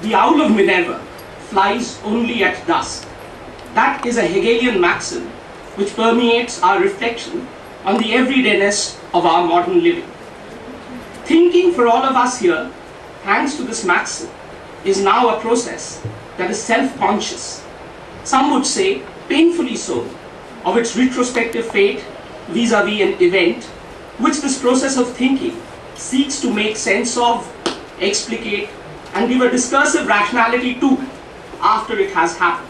The owl of Minerva flies only at dusk. That is a Hegelian maxim which permeates our reflection on the everydayness of our modern living. Thinking for all of us here, thanks to this maxim, is now a process that is self-conscious. Some would say painfully so, of its retrospective fate vis-a-vis an event which this process of thinking seeks to make sense of, explicate, and give a discursive rationality to after it has happened.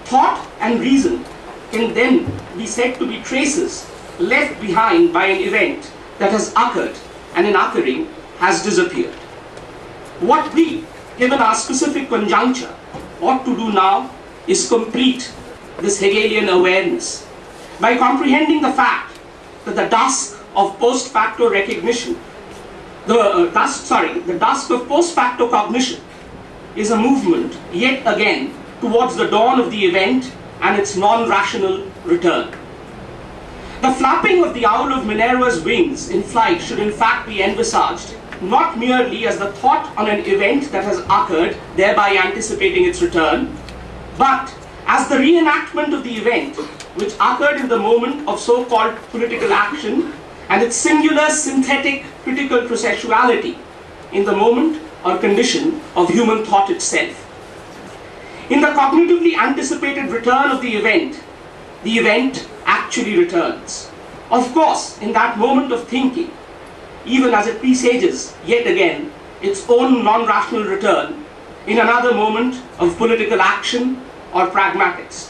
Thought and reason can then be said to be traces left behind by an event that has occurred and in occurring has disappeared. What we, given our specific conjuncture, ought to do now is complete this Hegelian awareness by comprehending the fact that the dusk of post facto recognition, the dusk of post facto cognition is a movement yet again towards the dawn of the event and its non-rational return. The flapping of the owl of Minerva's wings in flight should in fact be envisaged not merely as the thought on an event that has occurred, thereby anticipating its return, but as the reenactment of the event which occurred in the moment of so-called political action and its singular synthetic critical processuality in the moment or condition of human thought itself. In the cognitively anticipated return of the event actually returns. Of course, in that moment of thinking, even as it presages yet again its own non-rational return in another moment of political action or pragmatics.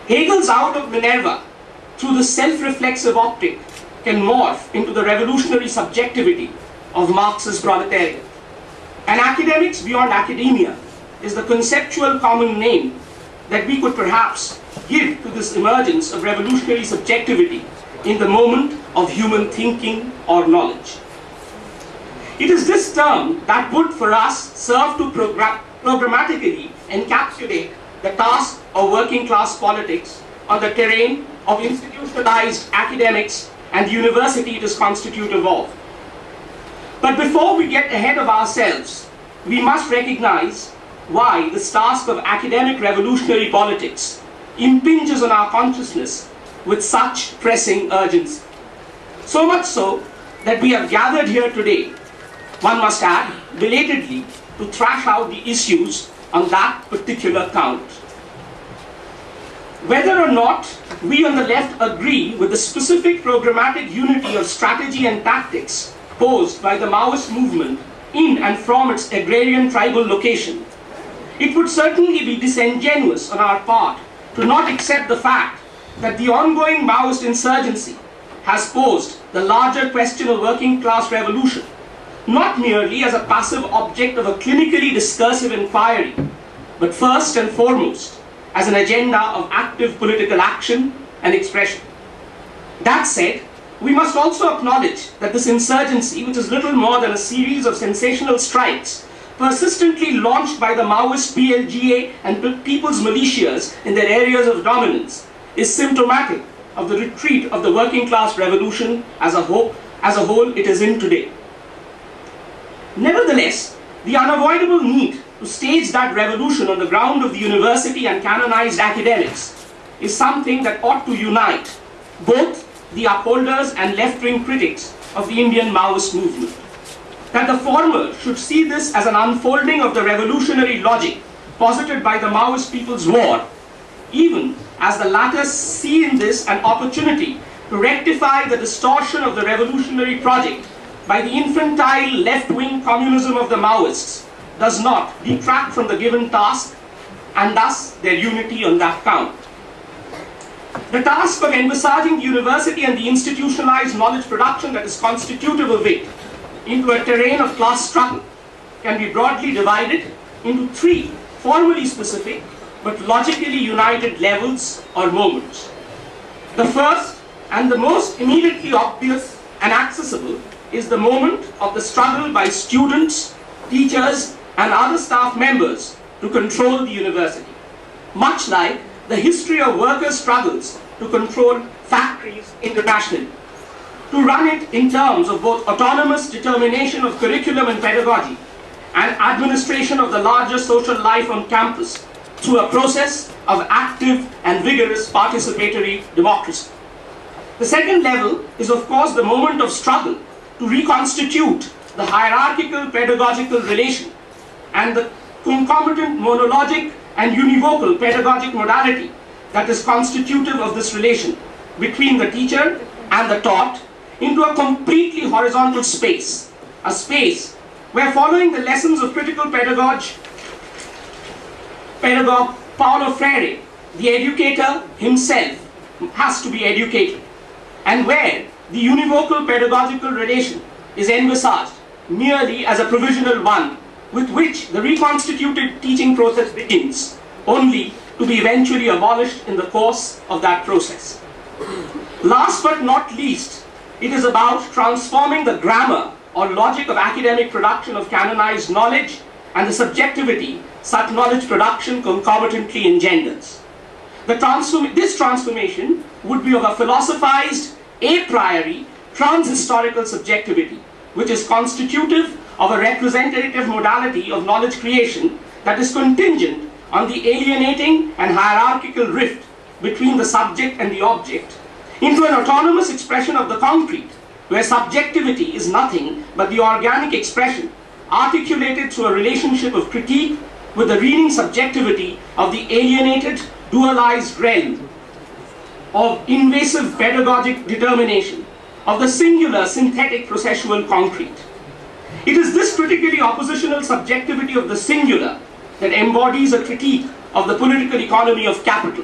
Hegel's owl of Minerva, through the self-reflexive optic, can morph into the revolutionary subjectivity of Marx's proletariat. And academics beyond academia is the conceptual common name that we could perhaps give to this emergence of revolutionary subjectivity in the moment of human thinking or knowledge. It is this term that would for us serve to programmatically encapsulate the task of working class politics on the terrain of institutionalized academics and the university it is constitutive of. But before we get ahead of ourselves, we must recognize why this task of academic revolutionary politics impinges on our consciousness with such pressing urgency. So much so that we have gathered here today, one must add, belatedly, to thrash out the issues on that particular count. Whether or not we on the left agree with the specific programmatic unity of strategy and tactics posed by the Maoist movement in and from its agrarian tribal location, it would certainly be disingenuous on our part to not accept the fact that the ongoing Maoist insurgency has posed the larger question of working class revolution, not merely as a passive object of a clinically discursive inquiry, but first and foremost as an agenda of active political action and expression. That said, we must also acknowledge that this insurgency, which is little more than a series of sensational strikes persistently launched by the Maoist PLGA and people's militias in their areas of dominance, is symptomatic of the retreat of the working class revolution as a whole it is in today. Nevertheless, the unavoidable need to stage that revolution on the ground of the university and canonized academics is something that ought to unite both the upholders and left-wing critics of the Indian Maoist movement. That the former should see this as an unfolding of the revolutionary logic posited by the Maoist People's War, even as the latter see in this an opportunity to rectify the distortion of the revolutionary project by the infantile left-wing communism of the Maoists, does not detract from the given task and thus their unity on that count. The task of envisaging the university and the institutionalized knowledge production that is constitutive of it into a terrain of class struggle can be broadly divided into three formally specific but logically united levels or moments. The first and the most immediately obvious and accessible is the moment of the struggle by students, teachers, and other staff members to control the university, much like the history of workers' struggles to control factories internationally, to run it in terms of both autonomous determination of curriculum and pedagogy and administration of the larger social life on campus through a process of active and vigorous participatory democracy. The second level is, of course, the moment of struggle to reconstitute the hierarchical pedagogical relation and the concomitant monologic and univocal pedagogic modality that is constitutive of this relation between the teacher and the taught into a completely horizontal space, a space where, following the lessons of critical pedagogue Paulo Freire, the educator himself has to be educated, and where the univocal pedagogical relation is envisaged merely as a provisional one with which the reconstituted teaching process begins, only to be eventually abolished in the course of that process. Last but not least, it is about transforming the grammar or logic of academic production of canonized knowledge and the subjectivity such knowledge production concomitantly engenders. This transformation would be of a philosophized, a priori, trans-historical subjectivity, which is constitutive of a representative modality of knowledge creation that is contingent on the alienating and hierarchical rift between the subject and the object, into an autonomous expression of the concrete, where subjectivity is nothing but the organic expression articulated through a relationship of critique with the reading subjectivity of the alienated, dualized realm of invasive pedagogic determination of the singular synthetic processual concrete. It is this critically oppositional subjectivity of the singular that embodies a critique of the political economy of capital,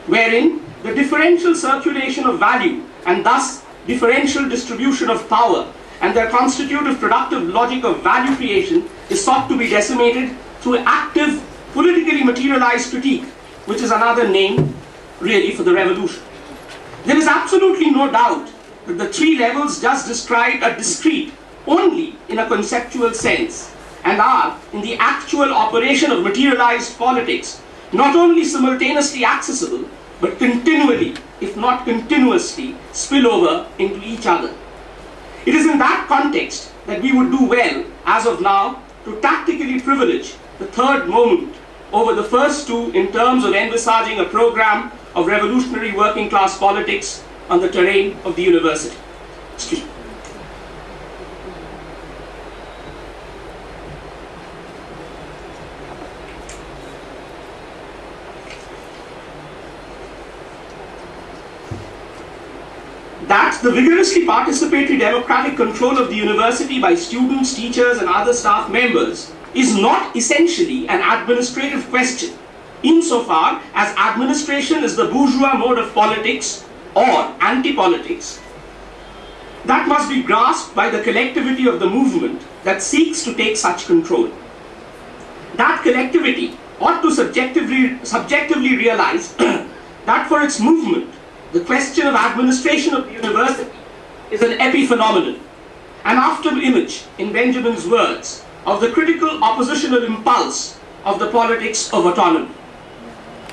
wherein the differential circulation of value and thus differential distribution of power and their constitutive productive logic of value creation is sought to be decimated through active, politically materialized critique, which is another name, really, for the revolution. There is absolutely no doubt that the three levels just described are discrete only in a conceptual sense and are, in the actual operation of materialized politics, not only simultaneously accessible, but continually, if not continuously, spill over into each other. It is in that context that we would do well, as of now, to tactically privilege the third moment over the first two in terms of envisaging a program of revolutionary working class politics on the terrain of the university. Excuse me. That the vigorously participatory democratic control of the university by students, teachers and other staff members is not essentially an administrative question, insofar as administration is the bourgeois mode of politics or anti-politics that must be grasped by the collectivity of the movement that seeks to take such control. That collectivity ought to subjectively realize that for its movement, the question of administration of the university is an epiphenomenon, an after-image, in Benjamin's words, of the critical oppositional impulse of the politics of autonomy.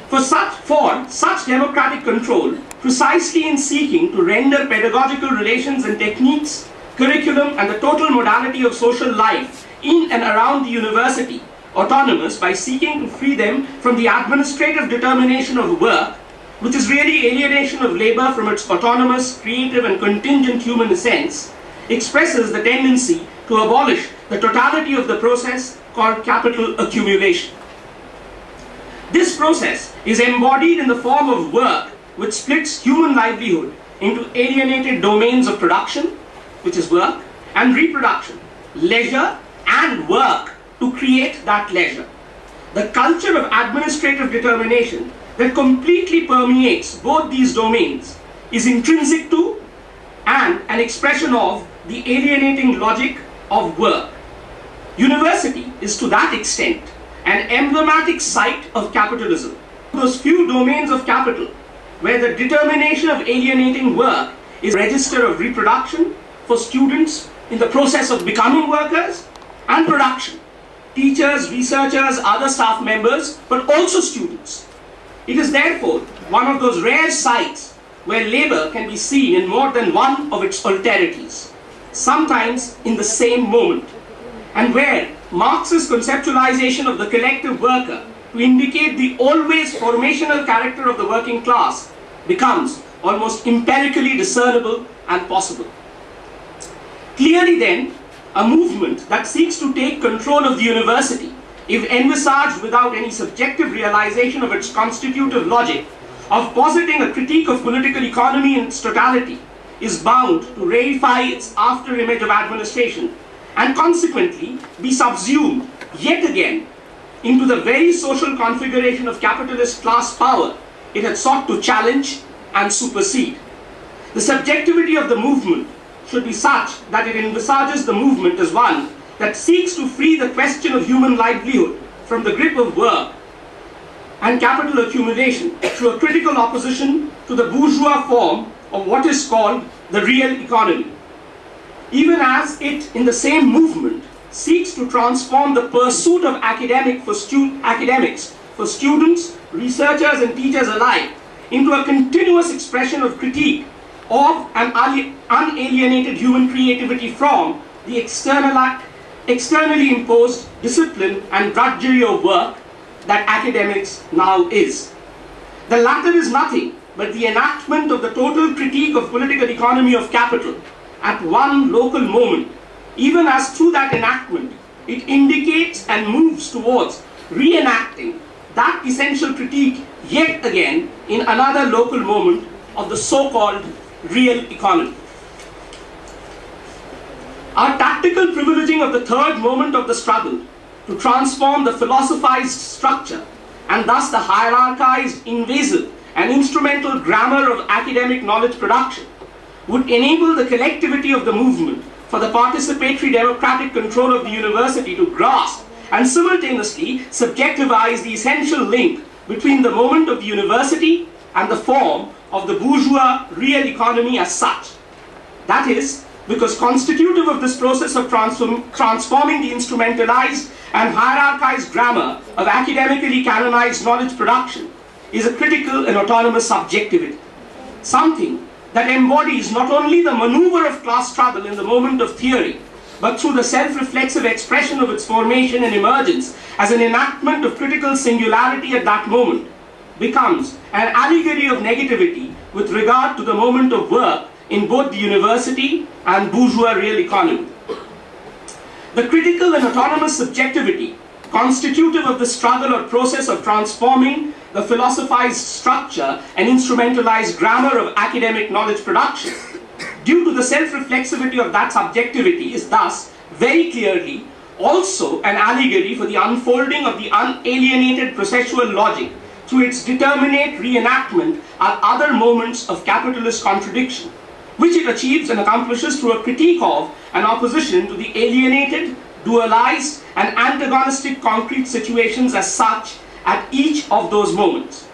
For such democratic control, precisely in seeking to render pedagogical relations and techniques, curriculum and the total modality of social life in and around the university autonomous by seeking to free them from the administrative determination of work, which is really alienation of labor from its autonomous, creative and contingent human essence, expresses the tendency to abolish the totality of the process called capital accumulation. This process is embodied in the form of work which splits human livelihood into alienated domains of production, which is work, and reproduction, leisure and work to create that leisure. The culture of administrative determination that completely permeates both these domains is intrinsic to and an expression of the alienating logic of work. University is to that extent an emblematic site of capitalism. Those few domains of capital where the determination of alienating work is a register of reproduction for students in the process of becoming workers and production, teachers, researchers, other staff members, but also students. It is therefore one of those rare sites where labor can be seen in more than one of its alterities, sometimes in the same moment, and where Marx's conceptualization of the collective worker to indicate the always formational character of the working class becomes almost empirically discernible and possible. Clearly then, a movement that seeks to take control of the university, if envisaged without any subjective realization of its constitutive logic, of positing a critique of political economy in its totality, is bound to reify its after-image of administration and consequently be subsumed yet again into the very social configuration of capitalist class power it had sought to challenge and supersede. The subjectivity of the movement should be such that it envisages the movement as one that seeks to free the question of human livelihood from the grip of work and capital accumulation through a critical opposition to the bourgeois form of what is called the real economy. Even as it, in the same movement, seeks to transform the pursuit of academics for students, researchers and teachers alike into a continuous expression of critique of an unalienated human creativity from the externally imposed discipline and drudgery of work that academics now is. The latter is nothing but the enactment of the total critique of political economy of capital at one local moment, even as through that enactment it indicates and moves towards reenacting that essential critique yet again in another local moment of the so-called real economy. Our tactical privileging of the third moment of the struggle to transform the philosophized structure and thus the hierarchized, invasive and instrumental grammar of academic knowledge production would enable the collectivity of the movement for the participatory democratic control of the university to grasp and simultaneously subjectivize the essential link between the moment of the university and the form of the bourgeois real economy as such. That is, because constitutive of this process of transforming the instrumentalized and hierarchized grammar of academically canonized knowledge production is a critical and autonomous subjectivity, something that embodies not only the maneuver of class struggle in the moment of theory, but through the self-reflexive expression of its formation and emergence as an enactment of critical singularity at that moment, becomes an allegory of negativity with regard to the moment of work in both the university and bourgeois real economy. The critical and autonomous subjectivity constitutive of the struggle or process of transforming the philosophized structure and instrumentalized grammar of academic knowledge production, due to the self-reflexivity of that subjectivity, is thus very clearly also an allegory for the unfolding of the unalienated processual logic through its determinate reenactment at other moments of capitalist contradiction, which it achieves and accomplishes through a critique of and opposition to the alienated, dualized and antagonistic concrete situations as such at each of those moments.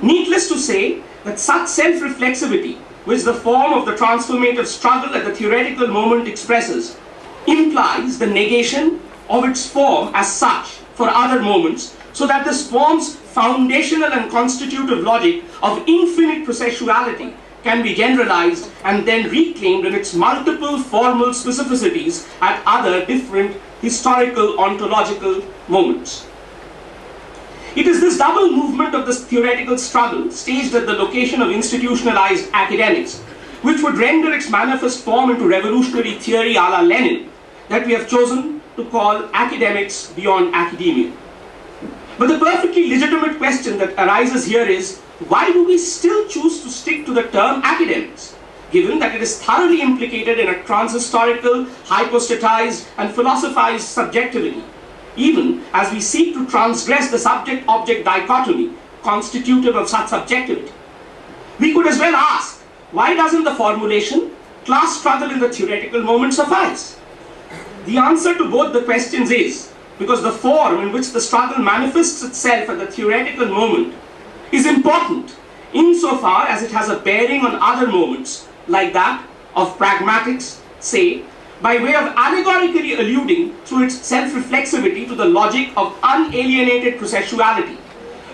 Needless to say that such self-reflexivity, which the form of the transformative struggle at the theoretical moment expresses, implies the negation of its form as such for other moments, so that this form's foundational and constitutive logic of infinite processuality can be generalized and then reclaimed in its multiple formal specificities at other different historical ontological moments. It is this double movement of this theoretical struggle, staged at the location of institutionalized academics, which would render its manifest form into revolutionary theory a la Lenin, that we have chosen to call academics beyond academia. But the perfectly legitimate question that arises here is, why do we still choose to stick to the term academics, given that it is thoroughly implicated in a transhistorical, hypostatized and philosophized subjectivity, even as we seek to transgress the subject-object dichotomy constitutive of such subjectivity? We could as well ask, why doesn't the formulation, class struggle in the theoretical moment, suffice? The answer to both the questions is, because the form in which the struggle manifests itself at the theoretical moment is important insofar as it has a bearing on other moments, like that of pragmatics, say, by way of allegorically alluding through its self-reflexivity to the logic of unalienated processuality,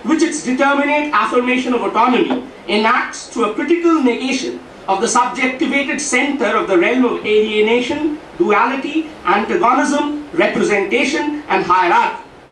which its determinate affirmation of autonomy enacts through a critical negation of the subjectivated center of the realm of alienation, duality, antagonism, representation, and hierarchy.